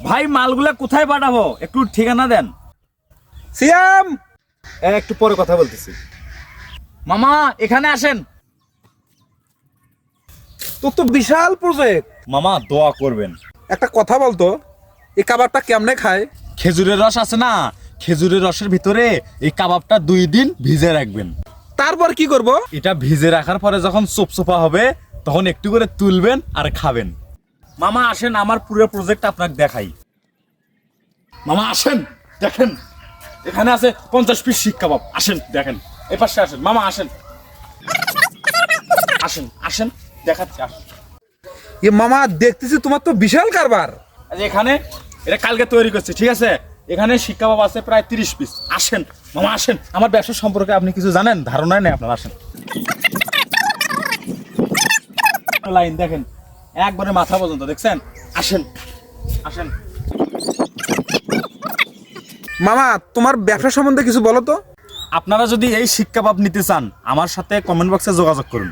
ভাই মালগুলা কোথায় পাঠাবো একটু ঠিকানা দেন। সিয়াম, একটু পরে কথা বলতেছি। মামা এখানে আসেন। তোর তো বিশাল প্রজেক্ট। মামা দোয়া করবেন। একটা কথা বলতো, এই কাবাবটা কেমনে খায়? খেজুরের রস আছে না, খেজুরের রসের ভিতরে এই কাবাবটা 2 দিন ভিজে রাখবেন। তারপর কি করব? এটা ভিজে রাখার পরে যখন চোপচোপা হবে তখন একটু করে তুলবেন আর খাবেন। মামা আসেন, আমার পুরো প্রজেক্ট আপনাকে দেখাই। মামা আসেন, দেখেন এখানে আছে 50 পিস শিক কাবাব। আসেন দেখেন, এই পাশে আসেন মামা, আসেন আসেন আসেন দেখাচ্ছি, আসেন। এ মামা, দেখতেছি তোমার তো বিশাল কারবার। এখানে এটা কালকে তৈরি করছে, ঠিক আছে? এখানে শিক কাবাব আছে প্রায় 30 পিস। আসেন মামা আসেন, আমার ব্যবসা সম্পর্কে আপনি কিছু জানেন? ধারণাই নেই আপনার। আসেন, লাইন দেখেন একবারে মাথা পর্যন্ত, দেখছেন? আসেন আসেন। মামা, তোমার ব্যবসা সম্বন্ধে কিছু বলো তো। আপনারা যদি এই শিক কাবাব নিতে চান আমার সাথে কমেন্ট বক্সে যোগাযোগ করুন।